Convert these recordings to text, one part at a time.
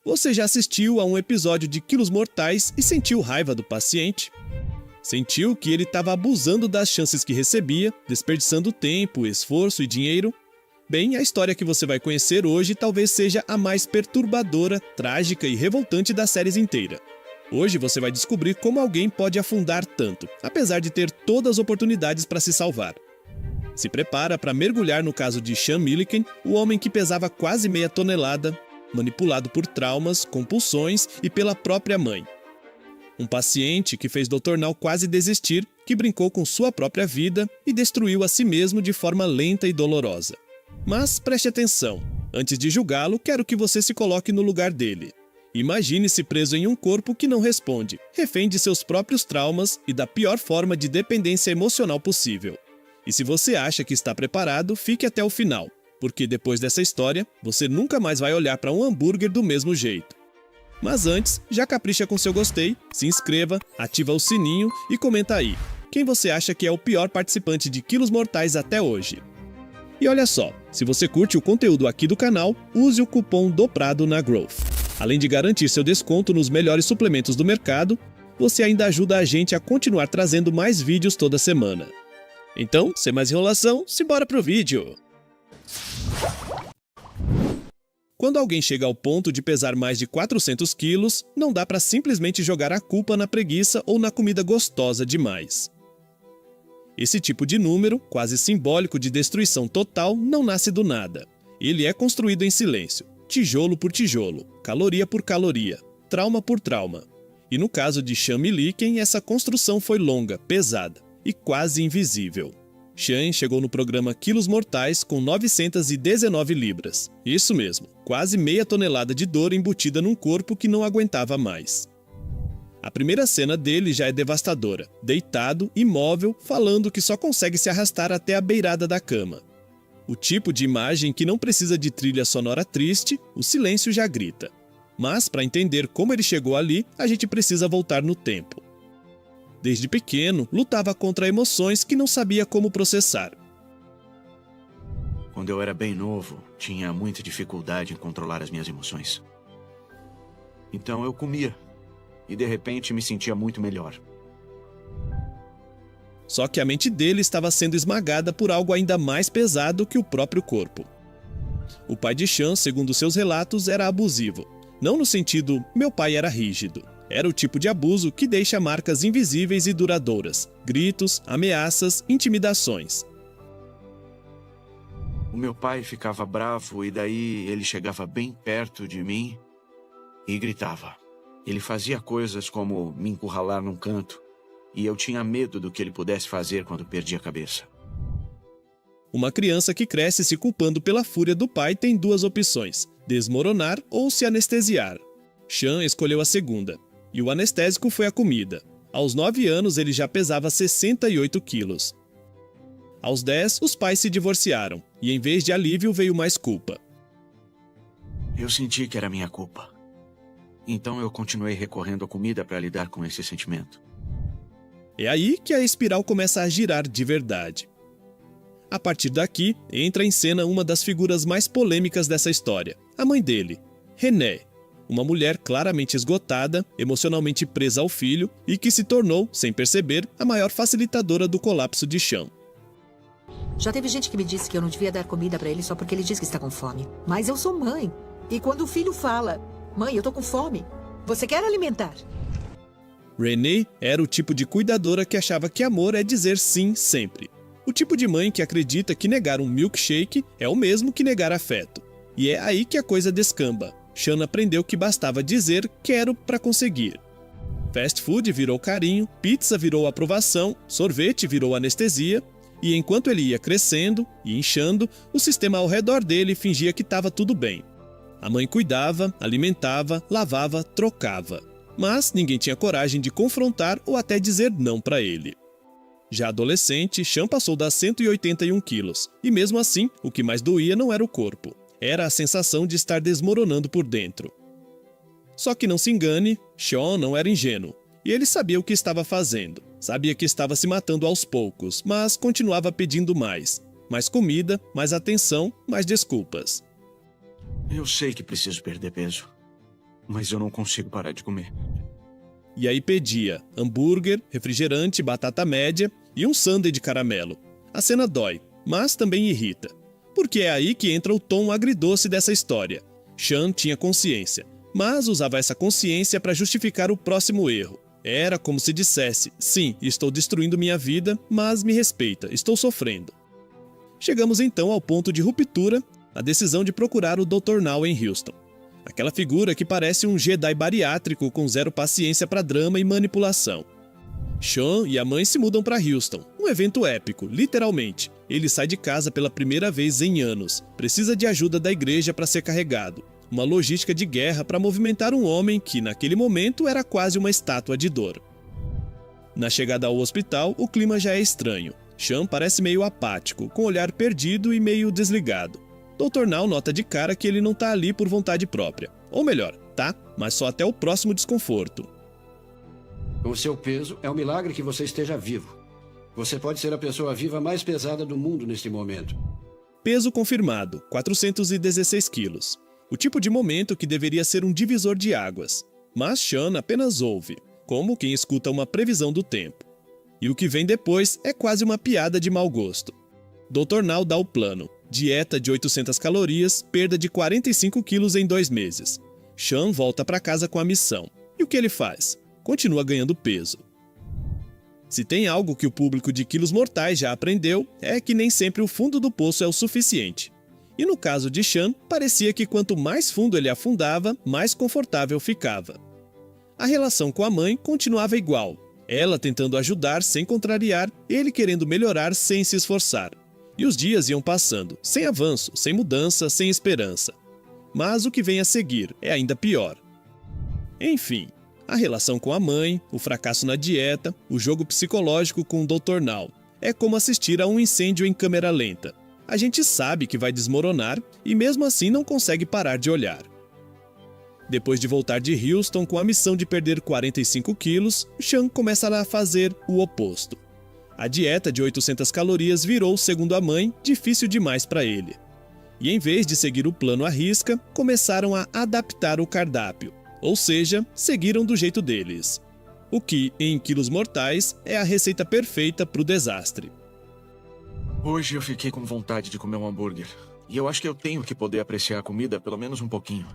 Você já assistiu a um episódio de Quilos Mortais e sentiu raiva do paciente? Sentiu que ele estava abusando das chances que recebia, desperdiçando tempo, esforço e dinheiro? Bem, a história que você vai conhecer hoje talvez seja a mais perturbadora, trágica e revoltante da série inteira. Hoje você vai descobrir como alguém pode afundar tanto, apesar de ter todas as oportunidades para se salvar. Se prepara para mergulhar no caso de Sean Milliken, o homem que pesava quase meia tonelada, manipulado por traumas, compulsões e pela própria mãe. Um paciente que fez Dr. Now quase desistir, que brincou com sua própria vida e destruiu a si mesmo de forma lenta e dolorosa. Mas preste atenção, antes de julgá-lo, quero que você se coloque no lugar dele. Imagine-se preso em um corpo que não responde, refém de seus próprios traumas e da pior forma de dependência emocional possível. E se você acha que está preparado, fique até o final, porque depois dessa história, você nunca mais vai olhar para um hambúrguer do mesmo jeito. Mas antes, já capricha com seu gostei, se inscreva, ativa o sininho e comenta aí, quem você acha que é o pior participante de Quilos Mortais até hoje. E olha só, se você curte o conteúdo aqui do canal, use o cupom DOPRADO na Growth. Além de garantir seu desconto nos melhores suplementos do mercado, você ainda ajuda a gente a continuar trazendo mais vídeos toda semana. Então, sem mais enrolação, simbora pro vídeo! Quando alguém chega ao ponto de pesar mais de 400 quilos, não dá para simplesmente jogar a culpa na preguiça ou na comida gostosa demais. Esse tipo de número, quase simbólico de destruição total, não nasce do nada. Ele é construído em silêncio, tijolo por tijolo, caloria por caloria, trauma por trauma. E no caso de Sean Milliken, essa construção foi longa, pesada e quase invisível. Sean chegou no programa Quilos Mortais com 919 libras. Isso mesmo, quase meia tonelada de dor embutida num corpo que não aguentava mais. A primeira cena dele já é devastadora, deitado, imóvel, falando que só consegue se arrastar até a beirada da cama. O tipo de imagem que não precisa de trilha sonora triste, o silêncio já grita. Mas para entender como ele chegou ali, a gente precisa voltar no tempo. Desde pequeno, lutava contra emoções que não sabia como processar. Quando eu era bem novo, tinha muita dificuldade em controlar as minhas emoções. Então eu comia, e de repente me sentia muito melhor. Só que a mente dele estava sendo esmagada por algo ainda mais pesado que o próprio corpo. O pai de Sean, segundo seus relatos, era abusivo. Não no sentido, meu pai era rígido. Era o tipo de abuso que deixa marcas invisíveis e duradouras. Gritos, ameaças, intimidações. O meu pai ficava bravo e daí ele chegava bem perto de mim e gritava. Ele fazia coisas como me encurralar num canto e eu tinha medo do que ele pudesse fazer quando perdia a cabeça. Uma criança que cresce se culpando pela fúria do pai tem duas opções: desmoronar ou se anestesiar. Sean escolheu a segunda. E o anestésico foi a comida. Aos 9 anos ele já pesava 68 quilos. Aos 10, os pais se divorciaram, e em vez de alívio veio mais culpa. Eu senti que era minha culpa. Então eu continuei recorrendo à comida para lidar com esse sentimento. É aí que a espiral começa a girar de verdade. A partir daqui, entra em cena uma das figuras mais polêmicas dessa história, a mãe dele, Renée. Uma mulher claramente esgotada, emocionalmente presa ao filho e que se tornou, sem perceber, a maior facilitadora do colapso de Sean. Já teve gente que me disse que eu não devia dar comida pra ele só porque ele diz que está com fome. Mas eu sou mãe. E quando o filho fala, mãe, eu tô com fome, você quer alimentar? Renée era o tipo de cuidadora que achava que amor é dizer sim sempre. O tipo de mãe que acredita que negar um milkshake é o mesmo que negar afeto. E é aí que a coisa descamba. Sean aprendeu que bastava dizer quero para conseguir. Fast food virou carinho, pizza virou aprovação, sorvete virou anestesia, e enquanto ele ia crescendo e inchando, o sistema ao redor dele fingia que estava tudo bem. A mãe cuidava, alimentava, lavava, trocava. Mas ninguém tinha coragem de confrontar ou até dizer não para ele. Já adolescente, Sean passou das 181 quilos, e mesmo assim, o que mais doía não era o corpo. Era a sensação de estar desmoronando por dentro. Só que não se engane, Sean não era ingênuo. E ele sabia o que estava fazendo. Sabia que estava se matando aos poucos, mas continuava pedindo mais. Mais comida, mais atenção, mais desculpas. Eu sei que preciso perder peso. mas eu não consigo parar de comer. E aí pedia hambúrguer, refrigerante, batata média e um sundae de caramelo. A cena dói, mas também irrita. Porque é aí que entra o tom agridoce dessa história. Sean tinha consciência, mas usava essa consciência para justificar o próximo erro. Era como se dissesse: sim, estou destruindo minha vida, mas me respeita, estou sofrendo. Chegamos então ao ponto de ruptura, a decisão de procurar o Dr. Now em Houston. Aquela figura que parece um Jedi bariátrico com zero paciência para drama e manipulação. Sean e a mãe se mudam para Houston, um evento épico, literalmente. Ele sai de casa pela primeira vez em anos, precisa de ajuda da igreja para ser carregado. Uma logística de guerra para movimentar um homem que, naquele momento, era quase uma estátua de dor. Na chegada ao hospital, o clima já é estranho. Sean parece meio apático, com o olhar perdido e meio desligado. Dr. Now nota de cara que ele não tá ali por vontade própria. Ou melhor, tá, mas só até o próximo desconforto. Com o seu peso, é um milagre que você esteja vivo. Você pode ser a pessoa viva mais pesada do mundo neste momento. Peso confirmado, 416 quilos. O tipo de momento que deveria ser um divisor de águas. Mas Sean apenas ouve, como quem escuta uma previsão do tempo. E o que vem depois é quase uma piada de mau gosto. Dr. Now dá o plano. Dieta de 800 calorias, perda de 45 quilos em 2 meses. Sean volta para casa com a missão. E o que ele faz? Continua ganhando peso. Se tem algo que o público de Quilos Mortais já aprendeu, é que nem sempre o fundo do poço é o suficiente. E no caso de Sean, parecia que quanto mais fundo ele afundava, mais confortável ficava. A relação com a mãe continuava igual. Ela tentando ajudar sem contrariar, ele querendo melhorar sem se esforçar. E os dias iam passando, sem avanço, sem mudança, sem esperança. Mas o que vem a seguir é ainda pior. Enfim, a relação com a mãe, o fracasso na dieta, o jogo psicológico com o Dr. Now. É como assistir a um incêndio em câmera lenta. A gente sabe que vai desmoronar e mesmo assim não consegue parar de olhar. Depois de voltar de Houston com a missão de perder 45 quilos, Sean começa a fazer o oposto. A dieta de 800 calorias virou, segundo a mãe, difícil demais para ele. E em vez de seguir o plano à risca, começaram a adaptar o cardápio, ou seja, seguiram do jeito deles. O que, em Quilos Mortais, é a receita perfeita para o desastre. Hoje eu fiquei com vontade de comer um hambúrguer. E eu acho que eu tenho que poder apreciar a comida pelo menos um pouquinho.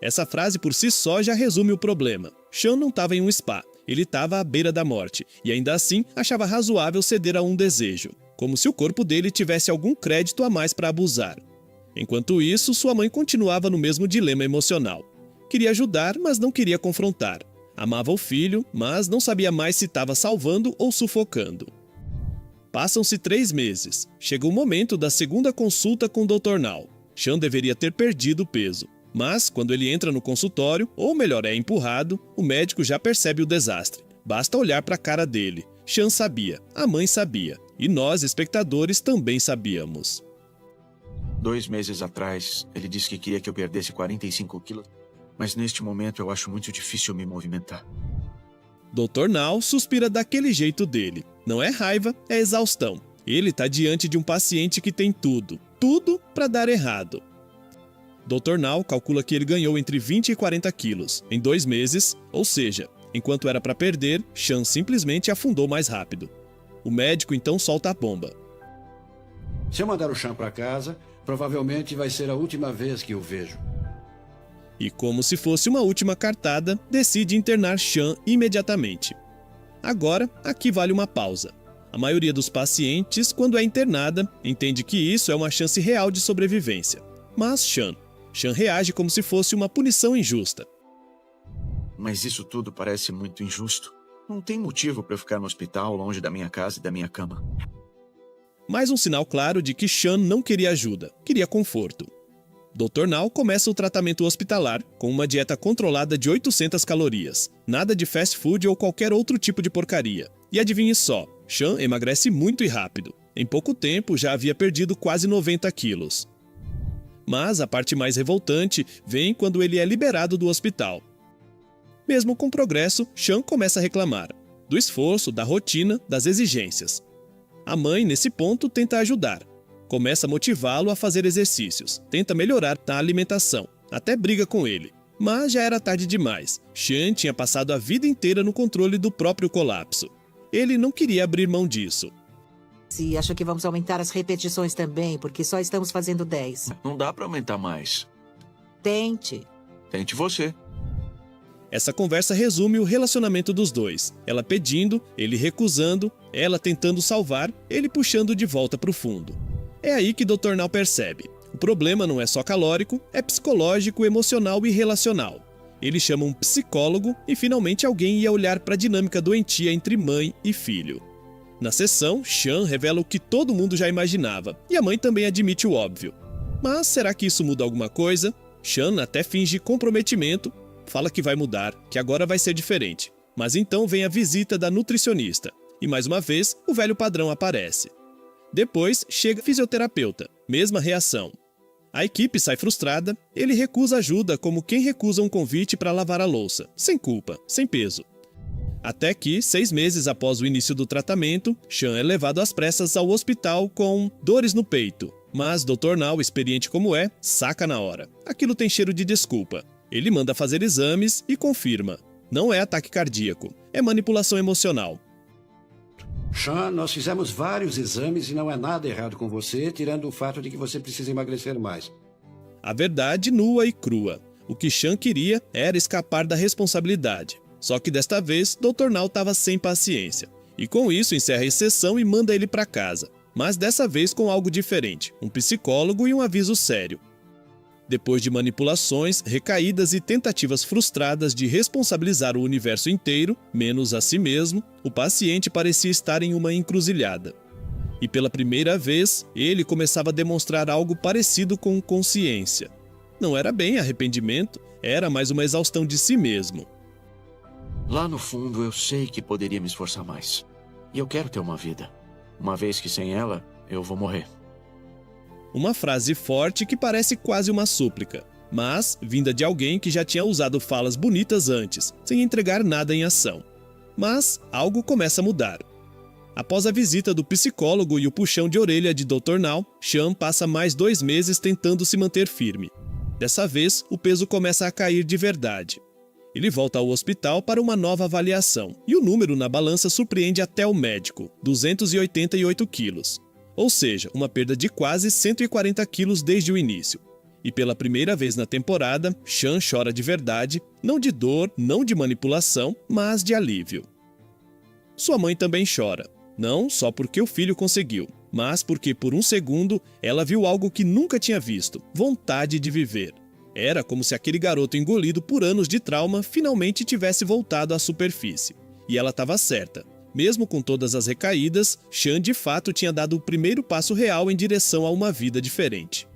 Essa frase por si só já resume o problema. Sean não estava em um spa, ele estava à beira da morte, e ainda assim achava razoável ceder a um desejo, como se o corpo dele tivesse algum crédito a mais para abusar. Enquanto isso, sua mãe continuava no mesmo dilema emocional. Queria ajudar, mas não queria confrontar. Amava o filho, mas não sabia mais se estava salvando ou sufocando. Passam-se 3 meses. Chega o momento da segunda consulta com o Dr. Now. Sean deveria ter perdido o peso. Mas, quando ele entra no consultório, ou melhor, é empurrado, o médico já percebe o desastre. Basta olhar para a cara dele. Sean sabia, a mãe sabia, e nós, espectadores, também sabíamos. 2 meses atrás, ele disse que queria que eu perdesse 45 quilos, mas neste momento eu acho muito difícil me movimentar. Dr. Now suspira daquele jeito dele. Não é raiva, é exaustão. Ele está diante de um paciente que tem tudo para dar errado. Dr. Now calcula que ele ganhou entre 20 e 40 quilos em 2 meses, ou seja, enquanto era para perder, Sean simplesmente afundou mais rápido. O médico então solta a bomba. Se eu mandar o Sean para casa, provavelmente vai ser a última vez que o vejo. E como se fosse uma última cartada, decide internar Sean imediatamente. Agora, aqui vale uma pausa. A maioria dos pacientes, quando é internada, entende que isso é uma chance real de sobrevivência. Mas Sean reage como se fosse uma punição injusta. Mas isso tudo parece muito injusto. Não tem motivo para eu ficar no hospital, longe da minha casa e da minha cama. Mais um sinal claro de que Sean não queria ajuda, queria conforto. Dr. Now começa o tratamento hospitalar com uma dieta controlada de 800 calorias. Nada de fast food ou qualquer outro tipo de porcaria. E adivinhe só, Sean emagrece muito e rápido. Em pouco tempo já havia perdido quase 90 quilos. Mas a parte mais revoltante vem quando ele é liberado do hospital. Mesmo com progresso, Sean começa a reclamar do esforço, da rotina, das exigências. A mãe, nesse ponto, tenta ajudar. Começa a motivá-lo a fazer exercícios, tenta melhorar a alimentação, até briga com ele. Mas já era tarde demais. Sean tinha passado a vida inteira no controle do próprio colapso. Ele não queria abrir mão disso. Se acha que vamos aumentar as repetições também, porque só estamos fazendo 10. Não dá pra aumentar mais. Tente. Tente você. Essa conversa resume o relacionamento dos dois. Ela pedindo, ele recusando, ela tentando salvar, ele puxando de volta pro fundo. É aí que Dr. Now percebe. O problema não é só calórico, é psicológico, emocional e relacional. Ele chama um psicólogo e finalmente alguém ia olhar para a dinâmica doentia entre mãe e filho. Na sessão, Sean revela o que todo mundo já imaginava, e a mãe também admite o óbvio. Mas será que isso muda alguma coisa? Sean até finge comprometimento, fala que vai mudar, que agora vai ser diferente. Mas então vem a visita da nutricionista, e mais uma vez o velho padrão aparece. Depois chega o fisioterapeuta, mesma reação. A equipe sai frustrada, ele recusa ajuda como quem recusa um convite para lavar a louça, sem culpa, sem peso. Até que, 6 meses após o início do tratamento, Sean é levado às pressas ao hospital com dores no peito. Mas Dr. Now, experiente como é, saca na hora. Aquilo tem cheiro de desculpa. Ele manda fazer exames e confirma. Não é ataque cardíaco, é manipulação emocional. Sean, nós fizemos vários exames e não é nada errado com você, tirando o fato de que você precisa emagrecer mais. A verdade nua e crua. O que Sean queria era escapar da responsabilidade. Só que desta vez, Dr. Now estava sem paciência. E com isso encerra a sessão e manda ele para casa. Mas dessa vez com algo diferente, um psicólogo e um aviso sério. Depois de manipulações, recaídas e tentativas frustradas de responsabilizar o universo inteiro, menos a si mesmo, o paciente parecia estar em uma encruzilhada. E pela primeira vez, ele começava a demonstrar algo parecido com consciência. Não era bem arrependimento, era mais uma exaustão de si mesmo. Lá no fundo, eu sei que poderia me esforçar mais. E eu quero ter uma vida. Uma vez que sem ela, eu vou morrer. Uma frase forte que parece quase uma súplica, mas vinda de alguém que já tinha usado falas bonitas antes, sem entregar nada em ação. Mas algo começa a mudar. Após a visita do psicólogo e o puxão de orelha de Dr. Now, Sean passa mais 2 meses tentando se manter firme. Dessa vez, o peso começa a cair de verdade. Ele volta ao hospital para uma nova avaliação, e o número na balança surpreende até o médico, 288 quilos. Ou seja, uma perda de quase 140 quilos desde o início. E pela primeira vez na temporada, Sean chora de verdade, não de dor, não de manipulação, mas de alívio. Sua mãe também chora, não só porque o filho conseguiu, mas porque por um segundo ela viu algo que nunca tinha visto, vontade de viver. Era como se aquele garoto engolido por anos de trauma finalmente tivesse voltado à superfície. E ela estava certa. Mesmo com todas as recaídas, Sean de fato tinha dado o primeiro passo real em direção a uma vida diferente.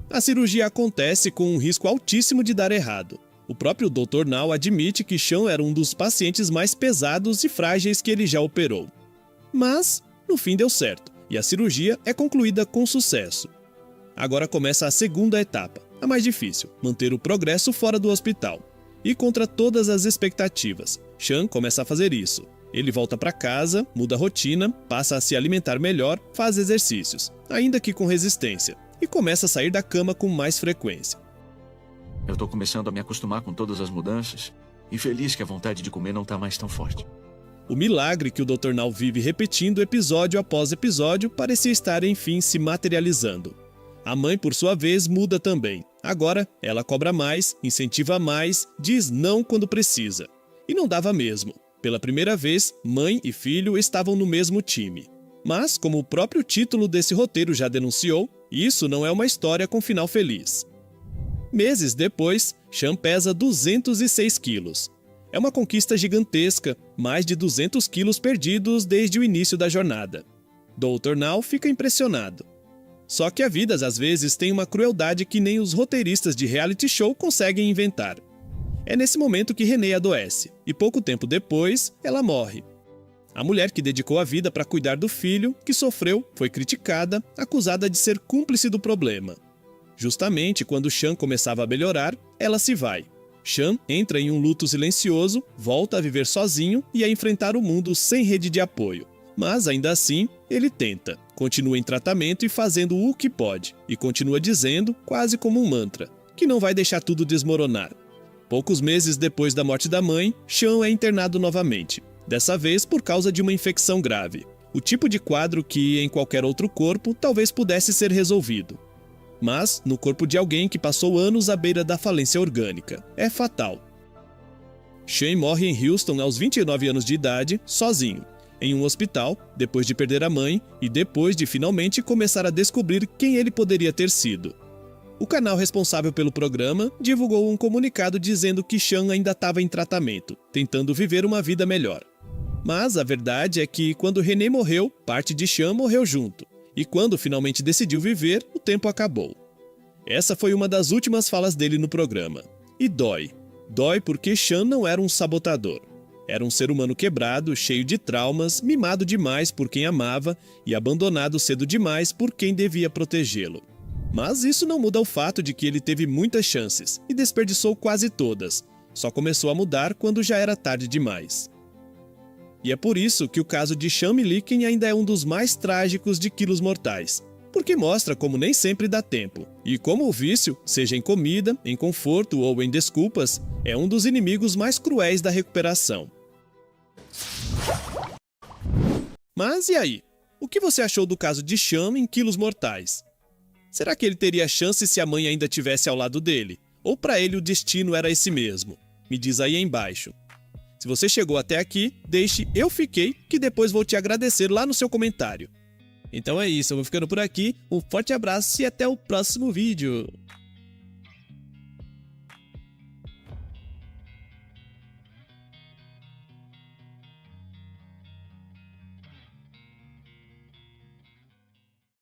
A cirurgia acontece com um risco altíssimo de dar errado. O próprio Dr. Now admite que Sean era um dos pacientes mais pesados e frágeis que ele já operou. Mas, no fim deu certo, e a cirurgia é concluída com sucesso. Agora começa a segunda etapa, a mais difícil, manter o progresso fora do hospital. E contra todas as expectativas, Sean começa a fazer isso. Ele volta para casa, muda a rotina, passa a se alimentar melhor, faz exercícios, ainda que com resistência, e começa a sair da cama com mais frequência. Eu tô começando a me acostumar com todas as mudanças e feliz que a vontade de comer não tá mais tão forte. O milagre que o Dr. Now vive repetindo episódio após episódio parecia estar enfim se materializando. A mãe, por sua vez, muda também. Agora, ela cobra mais, incentiva mais, diz não quando precisa. E não dava mesmo. Pela primeira vez, mãe e filho estavam no mesmo time. Mas, como o próprio título desse roteiro já denunciou, isso não é uma história com final feliz. Meses depois, Sean pesa 206 quilos. É uma conquista gigantesca, mais de 200 quilos perdidos desde o início da jornada. Dr. Now fica impressionado. Só que a vida, às vezes, tem uma crueldade que nem os roteiristas de reality show conseguem inventar. É nesse momento que Renee adoece, e pouco tempo depois, ela morre. A mulher que dedicou a vida para cuidar do filho, que sofreu, foi criticada, acusada de ser cúmplice do problema. Justamente quando Sean começava a melhorar, ela se vai. Sean entra em um luto silencioso, volta a viver sozinho e a enfrentar o mundo sem rede de apoio. Mas ainda assim, ele tenta, continua em tratamento e fazendo o que pode, e continua dizendo, quase como um mantra, que não vai deixar tudo desmoronar. Poucos meses depois da morte da mãe, Sean é internado novamente, dessa vez por causa de uma infecção grave. O tipo de quadro que, em qualquer outro corpo, talvez pudesse ser resolvido. Mas, no corpo de alguém que passou anos à beira da falência orgânica, é fatal. Sean morre em Houston aos 29 anos de idade, sozinho, em um hospital, depois de perder a mãe e depois de finalmente começar a descobrir quem ele poderia ter sido. O canal responsável pelo programa divulgou um comunicado dizendo que Sean ainda estava em tratamento, tentando viver uma vida melhor. Mas a verdade é que quando Renee morreu, parte de Sean morreu junto. E quando finalmente decidiu viver, o tempo acabou. Essa foi uma das últimas falas dele no programa. E dói. Dói porque Sean não era um sabotador. Era um ser humano quebrado, cheio de traumas, mimado demais por quem amava e abandonado cedo demais por quem devia protegê-lo. Mas isso não muda o fato de que ele teve muitas chances e desperdiçou quase todas. Só começou a mudar quando já era tarde demais. E é por isso que o caso de Sean Milliken ainda é um dos mais trágicos de Quilos Mortais, porque mostra como nem sempre dá tempo, e como o vício, seja em comida, em conforto ou em desculpas, é um dos inimigos mais cruéis da recuperação. Mas e aí? O que você achou do caso de Sean em Quilos Mortais? Será que ele teria chance se a mãe ainda estivesse ao lado dele? Ou para ele o destino era esse mesmo? Me diz aí embaixo. Se você chegou até aqui, deixe "eu fiquei", que depois vou te agradecer lá no seu comentário. Então é isso, eu vou ficando por aqui, um forte abraço e até o próximo vídeo.